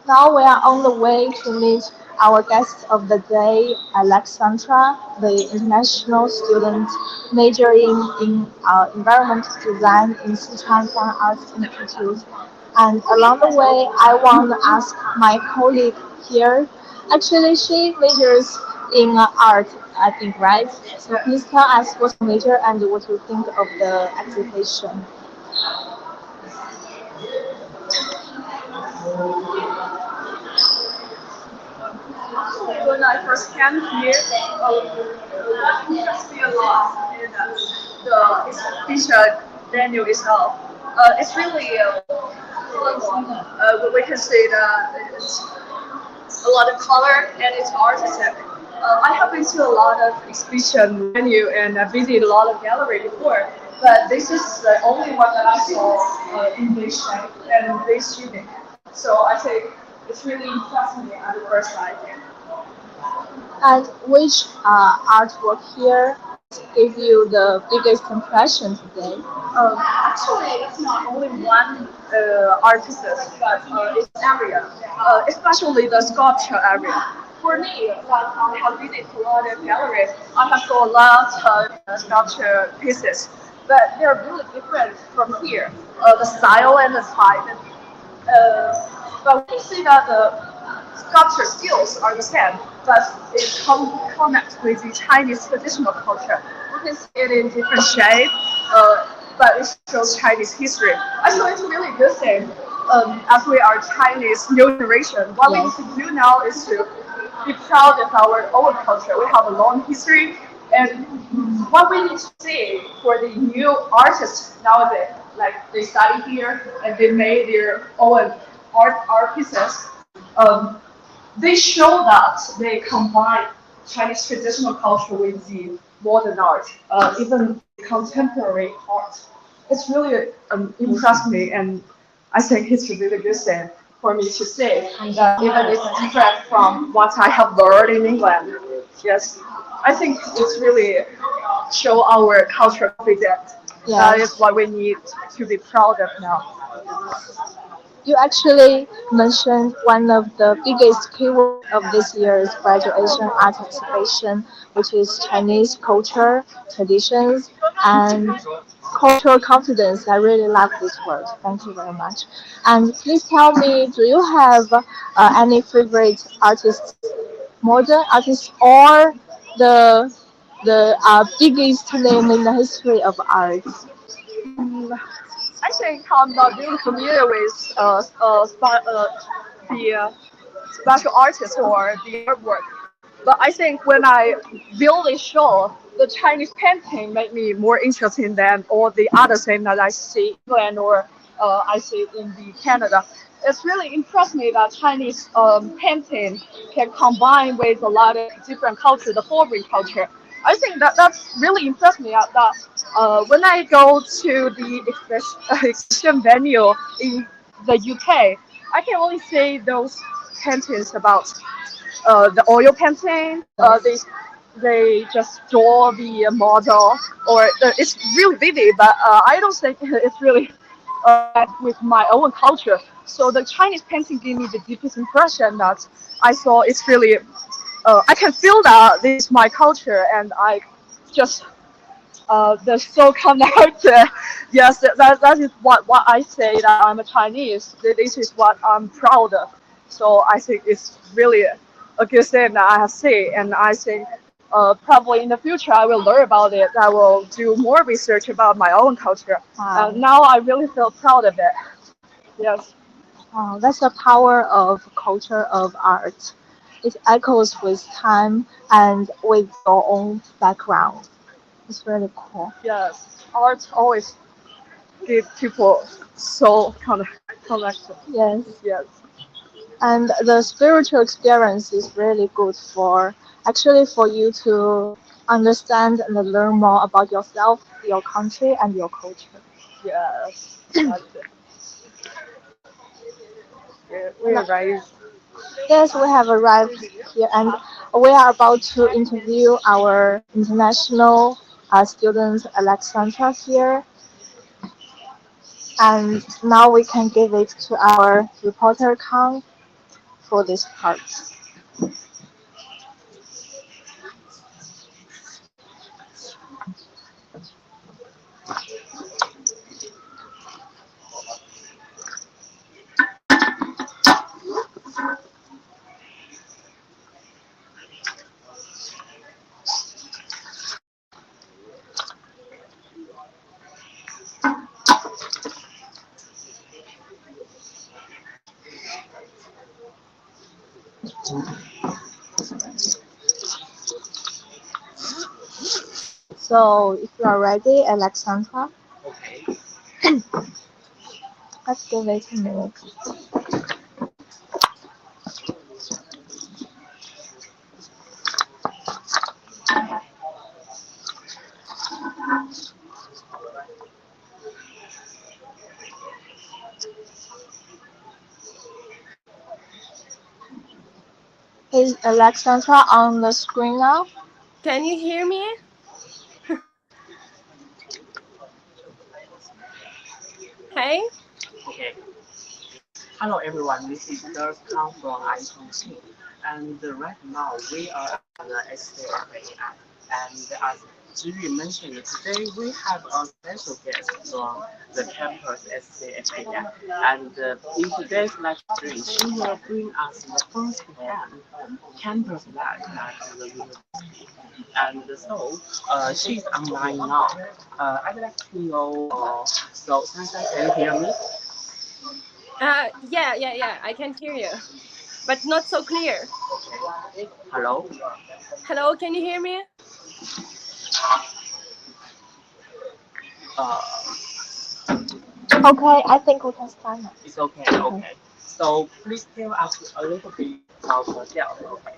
Now we are on the way to meet our guest of the day, Aleksandra, the international student majoring in environmental design in Sichuan Fine Arts Institute. And along the way, I want to ask my colleague here. Actually, she majors in art, I think, right? So please tell us what's your major and what you think of the exhibition. Actually, when I first came here, what interests me a lot is the exhibition venue itself. It's really we can say that it's a lot of color and it's artistic. I have been to a lot of exhibition venue and I visited a lot of gallery before, but this is the only one that I saw in this shape and this unique. So I think it's really impressed me at the first sight. And which artwork here gave you the biggest impression today? Actually, it's not only one artist, but it's area, especially the sculpture area. For me, when I have visited a lot of galleries, I have saw a lot of sculpture pieces, but they're really different from here. The style and the type. But we see that the sculpture skills are the same, but it connects with the Chinese traditional culture. We can see it in different shape, but it shows Chinese history. I think it's a really good thing. As we are Chinese new generation, what we need Yes. to do now is to be proud of our own culture. We have a long history, and what we need to see for the new artists nowadays, like they study here and they made their own art pieces. Um, they show that they combine Chinese traditional culture with the modern art, even contemporary art. It's really impressed me, and I think it's a really good thing for me to say that even it's different from what I have learned in England. Yes, I think it's really show our cultural confidence. That is Yes. what we need to be proud of now. You actually mentioned one of the biggest keywords of this year's graduation art exhibition, which is Chinese culture, traditions, and cultural confidence. I really love this word. Thank you very much. And please tell me, do you have any favorite artists, modern artists, or the biggest name in the history of art? Mm, I think I'm not really familiar with the special artist or the artwork. But I think when I view this show, the Chinese painting made me more interesting than all the other things that I see in England or I see in the Canada. It's really impressed me that Chinese painting can combine with a lot of different culture, the foreign culture. I think that's really impressed me. That when I go to the exhibition venue in the UK, I can only see those paintings about the oil painting. They just draw the model, or it's really vivid, but I don't think it's really match with my own culture. So the Chinese painting gave me the deepest impression that I saw it's really. I can feel that this is my culture, and I just they're so connected. Yes, that is what I say that I'm a Chinese. This is what I'm proud of. So I think it's really a good thing that I have seen, and I think probably in the future I will learn about it. I will do more research about my own culture. Wow. Now I really feel proud of it. Yes. That's the power of culture of art. It echoes with time and with your own background. It's really cool. Yes. Art always give people so connection. Yes. Yes. And the spiritual experience is really good for actually for you to understand and learn more about yourself, your country, and your culture. Yes, that's it. We arrived. Yes, we have arrived here and we are about to interview our international student Aleksandra here. And now we can give it to our reporter Kang for this part. So if you are ready, Alexandra, Okay. let's give it a minute. Is Alexandra on the screen now? Can you hear me? Hey? Okay. Hello everyone, this is Dirk Kang from iChongqing, and right now we are at the SCFAI. And as Zhi mentioned, today we have a special guest from the campus SCFAI. And in today's lecture, she will bring us the first-hand campus life at the university. And so she's online now. I'd like to know, so Sansa, can you hear me? Yeah, I can hear you, but not so clear. Okay. Hello? Hello, can you hear me? Uh, Okay, I think we can start now. it's okay, okay. So please tell us a little bit about yourself, okay?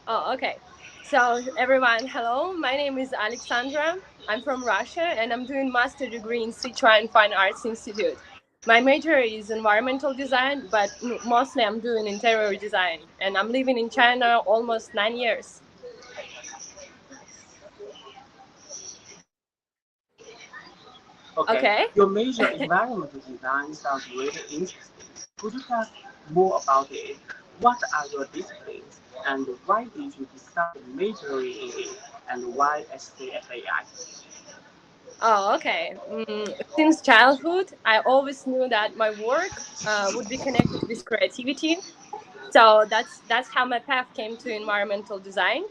Oh, okay. So, everyone, hello. My name is Aleksandra. I'm from Russia and I'm doing master degree in Sichuan Fine Arts Institute. My major is environmental design, but mostly I'm doing interior design. And I'm living in China almost 9 years. Okay, Okay. your major environmental design sounds really interesting. Could you tell us more about it? What are your disciplines and why did you decide majoring in it and why SCFAI? Oh, okay. Since childhood, I always knew that my work would be connected with creativity. So that's how my path came to environmental design.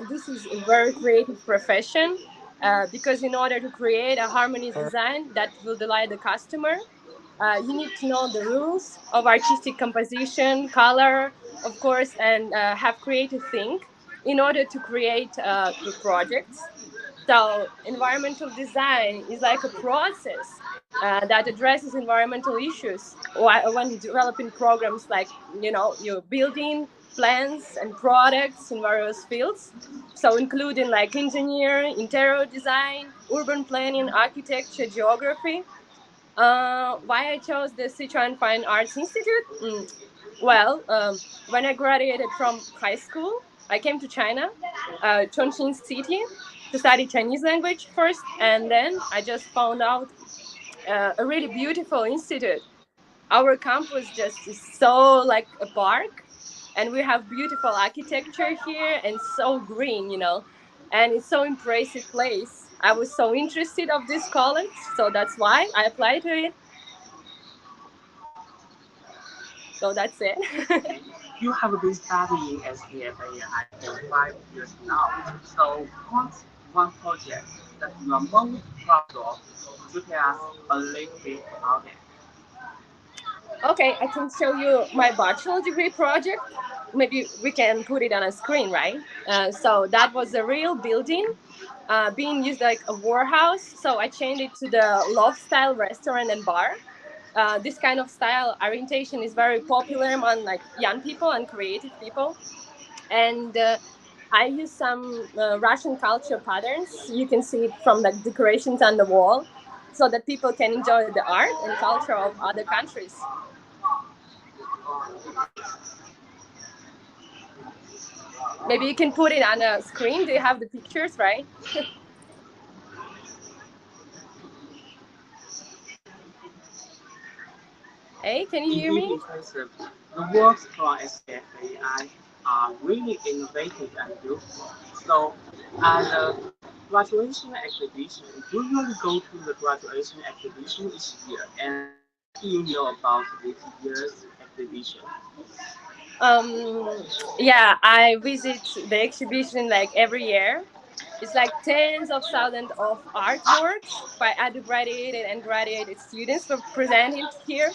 This is a very creative profession because in order to create a harmonious design that will delight the customer, you need to know the rules of artistic composition, color, of course, and have creative think in order to create the projects. So environmental design is like a process that addresses environmental issues when developing programs like you're building plans and products in various fields. So including like engineering, interior design, urban planning, architecture, geography. Why I chose the Sichuan Fine Arts Institute? Well, when I graduated from high school, I came to China, Chongqing city, to study Chinese language first, and then I just found out a really beautiful institute. Our campus just is so like a park, and we have beautiful architecture here and so green, and it's so impressive place. I was so interested of this college, so that's why I applied to it. So that's it. Okay, you have been studying SCFAI for 5 years now. So what's one project that you are most proud of? Could you tell us a little bit about it? Okay, I can show you my bachelor degree project. Maybe we can put it on a screen, right? So that was a real building being used like a warehouse. So I changed it to the loft style restaurant and bar. This kind of style orientation is very popular among like young people and creative people. And I use some Russian culture patterns. You can see it from the decorations on the wall, so that people can enjoy the art and culture of other countries. Maybe you can put it on a screen. Do you have the pictures, right? Hey, can you hear Indeed me? impressive. The works from SCFAI are really innovative and beautiful. So, at the graduation exhibition, usually go to the graduation exhibition each year. And what do you know about this year's exhibition? Yeah, I visit the exhibition like every year. It's like tens of thousands of artworks by undergraduate and graduate students were presented here,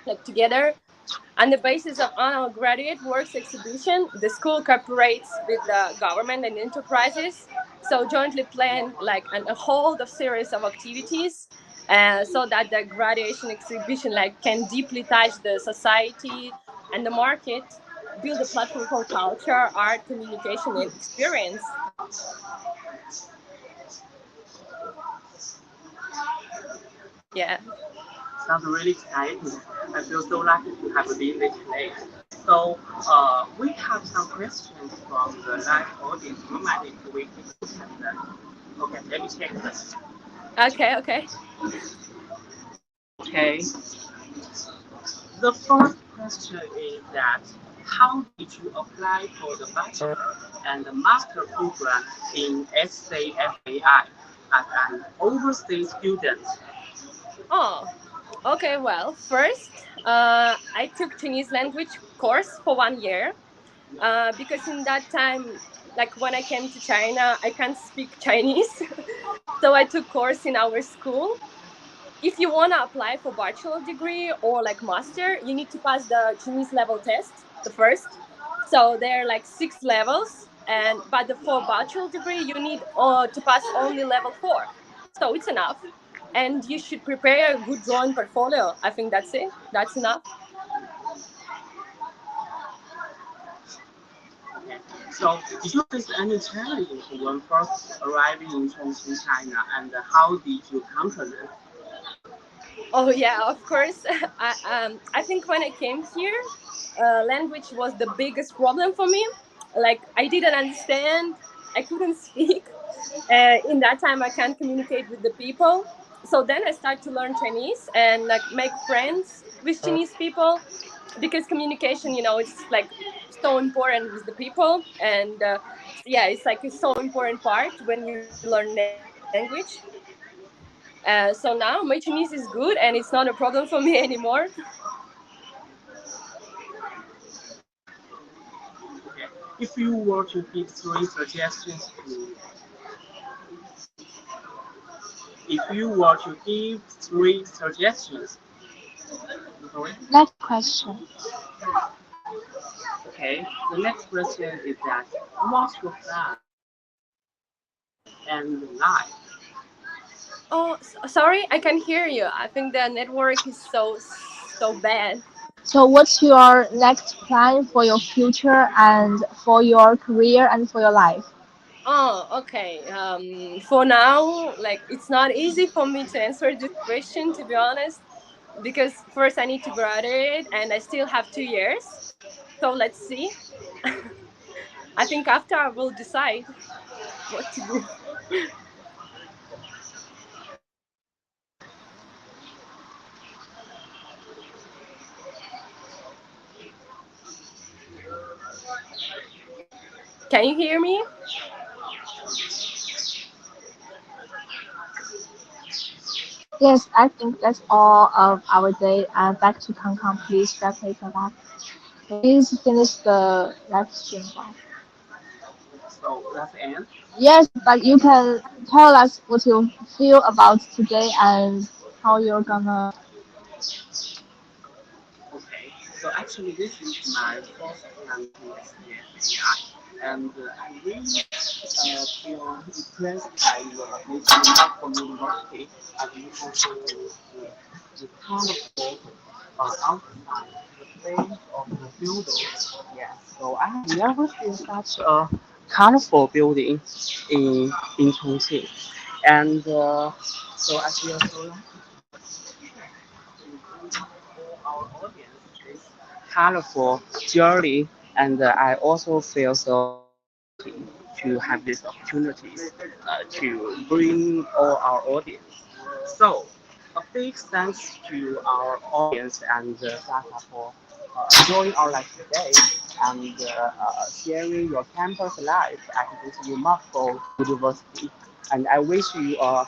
like together. On the basis of annual graduate works exhibition, the school cooperates with the government and enterprises, so jointly plan like a whole of series of activities, so that the graduation exhibition like can deeply touch the society and the market, build a platform for culture, art, communication, and experience. Yeah. Sounds really exciting. I feel so lucky to have been this today. So, we have some questions from the live audience. You might need to wait a second. Okay, let me check this. Okay. Okay. Okay, the first question is that how did you apply for the bachelor and the master program in SCFAI as an overseas student? Oh. Okay. Well, first, I took Chinese language course for 1 year, because in that time, like when I came to China, I can't speak Chinese. So I took course in our school. If you want to apply for bachelor degree or like master, you need to pass the Chinese level test, the first. So there are like 6 levels, and but the for bachelor degree, you need to pass only level 4. So it's enough, and you should prepare a good drawing portfolio. I think that's it. That's enough. Okay. So, did you face any challenges when first arriving in Chongqing, China, and how did you conquer them? Oh yeah, of course. I think when I came here, language was the biggest problem for me. Like I didn't understand, I couldn't speak. In that time, I can't communicate with the people. So then I start to learn Chinese and like make friends with Chinese people, because communication, it's like so important with the people. And yeah, it's like a so important part when you learn language. So now my Chinese is good and it's not a problem for me anymore. Okay. If you were to give three suggestions to, if you were to give three suggestions, sorry. Next question. Okay. The next question is that what's your plan and life? Oh, sorry, I can hear you. I think the network is so bad. So, what's your next plan for your future and for your career and for your life? Oh, okay. For now, like it's not easy for me to answer this question, to be honest, because first I need to graduate and I still have 2 years. So let's see. I think after I will decide what to do. Can you hear me? Yes, I think that's all of our day. And back to Kang, please wrap it up. Please finish the live stream. So that's the end. Yes, but you can tell us what you feel about today and how you're gonna. Okay. So actually, this is my first time to SCFAI, and I really feel impressed by your mission from university, and you also the colorful outside, the face of the building. Yes, so I have never seen such a colorful building in Chongqing. And so I feel so lucky for our audience this colorful journey, and I also feel so lucky to have these opportunities to bring all our audience. So, a big thanks to our audience and Sasha for joining our live today and sharing your campus life at this remarkable university. And I wish you a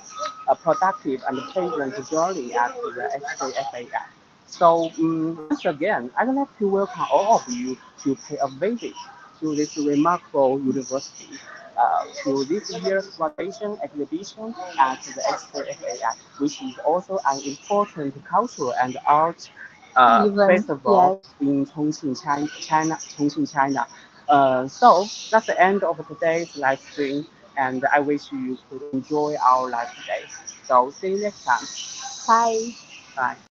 productive and pleasant journey at the SCFAI. So once again, I'd like to welcome all of you to pay a visit to this remarkable university, to this year's graduation exhibition at the SCFAI, which is also an important cultural and art Even festival yes. in Chongqing, China. Chongqing, China. So that's the end of today's live stream, and I wish you could enjoy our live today. So see you next time. Bye. Bye.